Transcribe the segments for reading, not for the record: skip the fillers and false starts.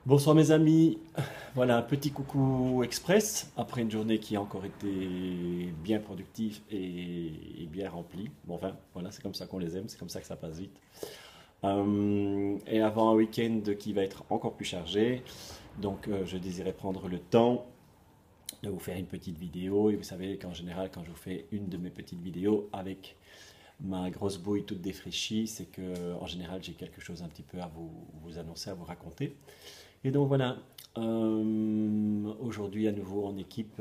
Bonsoir mes amis, voilà un petit coucou express après une journée qui a encore été bien productive et bien remplie. Bon enfin voilà, c'est comme ça qu'on les aime, c'est comme ça que ça passe vite. Et avant un week-end qui va être encore plus chargé, donc je désirais prendre le temps de vous faire une petite vidéo. Et vous savez qu'en général quand je vous fais une de mes petites vidéos avec ma grosse bouille toute défraîchie, c'est que en général j'ai quelque chose un petit peu à vous annoncer, à vous raconter. Et donc voilà, aujourd'hui à nouveau en équipe,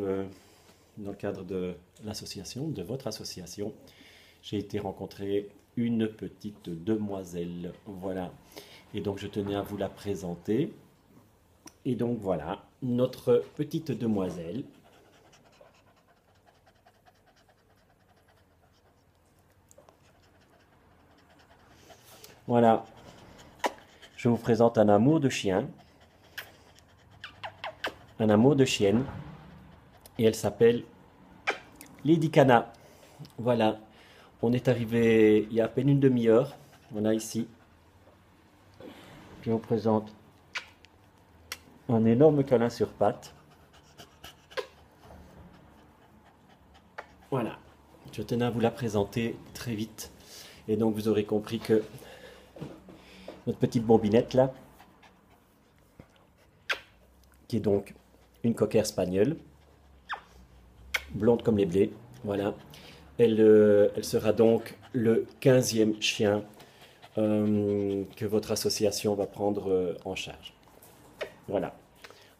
dans le cadre de l'association, de votre association, j'ai été rencontrer une petite demoiselle. Voilà. Et donc je tenais à vous la présenter. Et donc voilà, notre petite demoiselle. Voilà, je vous présente un amour de chien, un amour de chienne. Et elle s'appelle Lady Cana. Voilà, on est arrivé il y a à peine une demi-heure. Voilà ici. Je vous présente un énorme câlin sur pattes. Voilà, je tenais à vous la présenter très vite. Et donc vous aurez compris que notre petite bobinette là, qui est donc une cocker espagnole, blonde comme les blés, voilà, elle sera donc le 15e chien que votre association va prendre en charge. Voilà.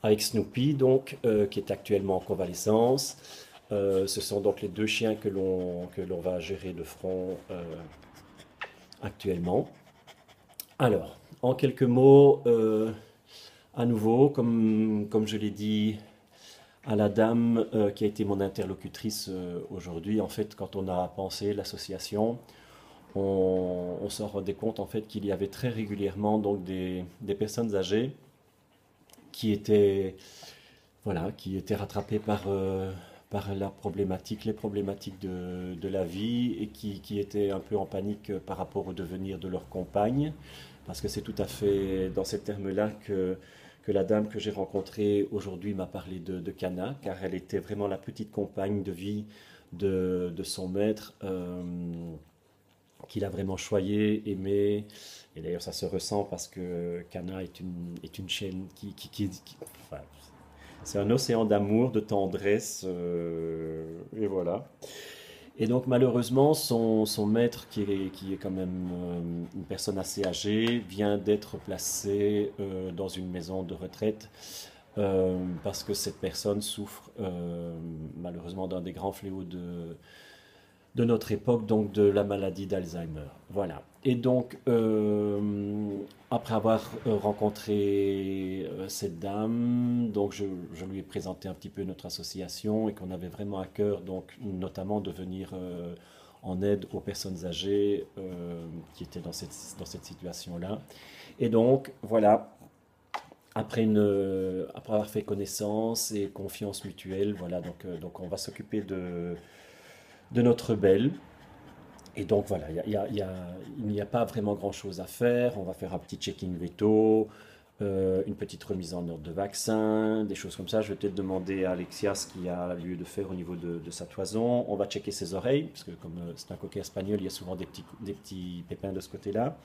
Avec Snoopy, donc, qui est actuellement en convalescence. Ce sont donc les deux chiens que l'on va gérer de front actuellement. Alors, en quelques mots, à nouveau, comme je l'ai dit à la dame qui a été mon interlocutrice aujourd'hui, en fait, quand on a pensé l'association, on s'en rendait compte en fait qu'il y avait très régulièrement donc des personnes âgées qui étaient, voilà, qui étaient rattrapées par la problématique, les problématiques de la vie et qui étaient un peu en panique par rapport au devenir de leur compagne. Parce que c'est tout à fait dans ces termes-là que la dame que j'ai rencontrée aujourd'hui m'a parlé de Cana, car elle était vraiment la petite compagne de vie de son maître, qu'il a vraiment choyé, aimé. Et d'ailleurs, ça se ressent parce que Cana est une chaîne enfin, c'est un océan d'amour, de tendresse, et voilà. Et donc malheureusement, son maître, qui est quand même une personne assez âgée, vient d'être placé dans une maison de retraite parce que cette personne souffre malheureusement d'un des grands fléaux de notre époque, donc de la maladie d'Alzheimer. Voilà. Et donc, après avoir rencontré cette dame, donc je lui ai présenté un petit peu notre association et qu'on avait vraiment à cœur, donc notamment de venir en aide aux personnes âgées qui étaient dans cette situation-là. Et donc, voilà, après avoir fait connaissance et confiance mutuelle, voilà, donc on va s'occuper de notre belle. Et donc voilà, il n'y a pas vraiment grand-chose à faire. On va faire un petit checking veto, une petite remise en ordre de vaccin, des choses comme ça. Je vais peut-être demander à Alexia ce qu'il y a lieu de faire au niveau de sa toison. On va checker ses oreilles, parce que comme c'est un cocker espagnol, il y a souvent des petits pépins de ce côté-là.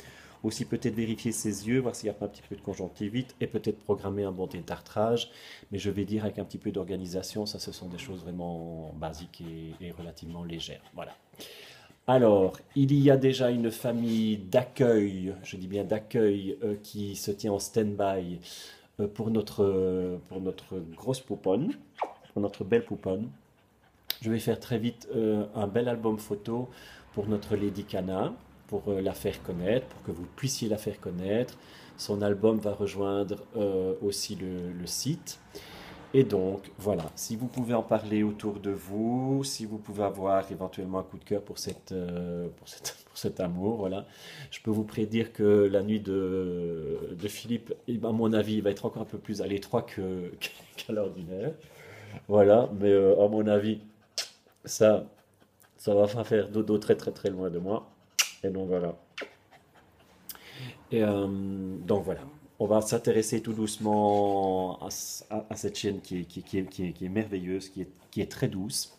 Aussi peut-être vérifier ses yeux, voir s'il n'y a pas un petit peu de conjonctivite, et peut-être programmer un bon détartrage. Mais je vais dire avec un petit peu d'organisation, ça ce sont des choses vraiment basiques et relativement légères. Voilà. Alors, il y a déjà une famille d'accueil, je dis bien d'accueil, qui se tient en stand-by pour notre grosse pouponne, pour notre belle pouponne. Je vais faire très vite un bel album photo pour notre Lady Cana, pour la faire connaître, pour que vous puissiez la faire connaître. Son album va rejoindre aussi le site. Et donc, voilà, si vous pouvez en parler autour de vous, si vous pouvez avoir éventuellement un coup de cœur pour cet amour, voilà, je peux vous prédire que la nuit de Philippe, à mon avis, il va être encore un peu plus à l'étroit qu'à l'ordinaire. Voilà, mais à mon avis, ça, ça va pas faire dodo très très très loin de moi. Et donc voilà. Et donc voilà. on va s'intéresser tout doucement à cette chienne qui est merveilleuse, qui est très douce.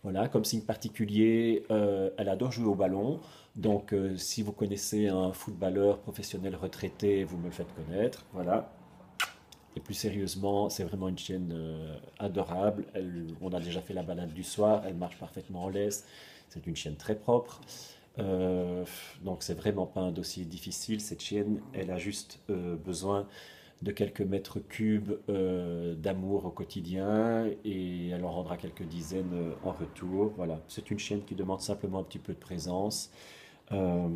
Voilà, comme signe particulier, elle adore jouer au ballon. Donc, si vous connaissez un footballeur professionnel retraité, vous me le faites connaître. Voilà. Et plus sérieusement, c'est vraiment une chienne adorable. On a déjà fait la balade du soir, elle marche parfaitement en laisse. C'est une chienne très propre. Euh, donc, c'est vraiment pas un dossier difficile. Cette chienne, elle a juste besoin de quelques mètres cubes d'amour au quotidien et elle en rendra quelques dizaines en retour. Voilà, c'est une chienne qui demande simplement un petit peu de présence. Euh,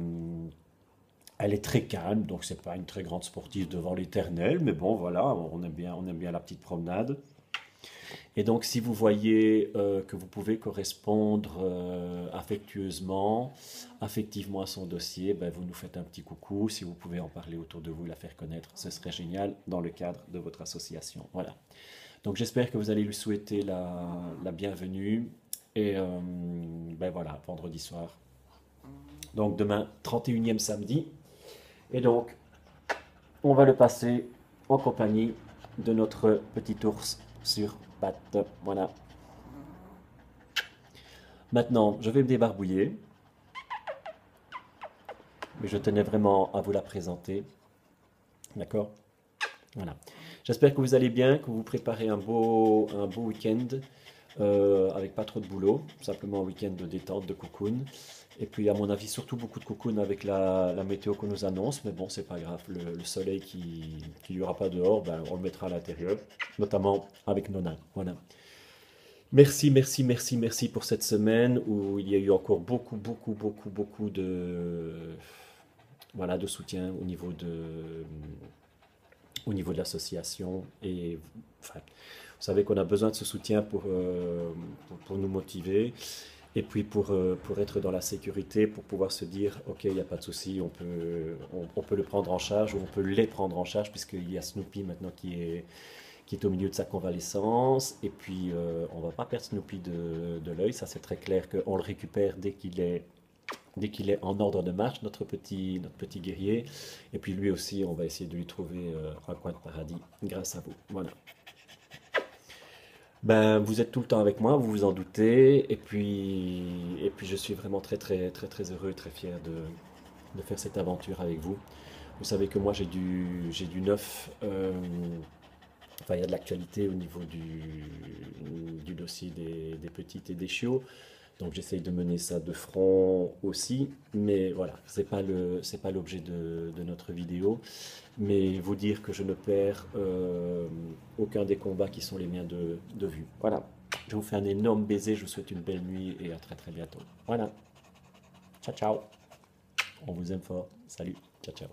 Elle est très calme, donc c'est pas une très grande sportive devant l'éternel, mais bon voilà, on aime bien la petite promenade. Et donc si vous voyez que vous pouvez correspondre affectueusement, affectivement à son dossier, ben, vous nous faites un petit coucou. Si vous pouvez en parler autour de vous, la faire connaître, ce serait génial dans le cadre de votre association. Voilà. Donc j'espère que vous allez lui souhaiter la bienvenue. Et ben voilà, vendredi soir. Donc demain, 31e samedi. Et donc, on va le passer en compagnie de notre petit ours sur pattes. Voilà. Maintenant, je vais me débarbouiller, mais je tenais vraiment à vous la présenter. D'accord? Voilà. J'espère que vous allez bien, que vous préparez un beau week-end avec pas trop de boulot, simplement un week-end de détente, de cocoon. Et puis, à mon avis, surtout beaucoup de cocoon avec la météo qu'on nous annonce. Mais bon, c'est pas grave. Le soleil qui n'y aura pas dehors, ben, on le mettra à l'intérieur, notamment avec Nona. Voilà. Merci, merci, merci, merci pour cette semaine où il y a eu encore beaucoup voilà, de soutien au niveau de l'association. Et enfin, vous savez qu'on a besoin de ce soutien pour nous motiver. Et puis pour être dans la sécurité, pour pouvoir se dire, OK, il n'y a pas de souci, on peut le prendre en charge ou on peut les prendre en charge puisqu'il y a Snoopy maintenant qui est au milieu de sa convalescence. Et puis on ne va pas perdre Snoopy de l'œil, ça c'est très clair qu'on le récupère dès qu'il est en ordre de marche, notre petit guerrier. Et puis lui aussi, on va essayer de lui trouver un coin de paradis grâce à vous. Voilà. Ben, vous êtes tout le temps avec moi, vous vous en doutez, et puis je suis vraiment très heureux et très fier de faire cette aventure avec vous. Vous savez que moi j'ai du neuf, enfin il y a de l'actualité au niveau du dossier des petites et des chiots, donc j'essaye de mener ça de front aussi, mais voilà, c'est pas l'objet de notre vidéo, mais vous dire que je ne perds aucun des combats qui sont les miens de vue. Voilà, je vous fais un énorme baiser, je vous souhaite une belle nuit et à très bientôt. Voilà, ciao ciao, on vous aime fort, salut, ciao ciao.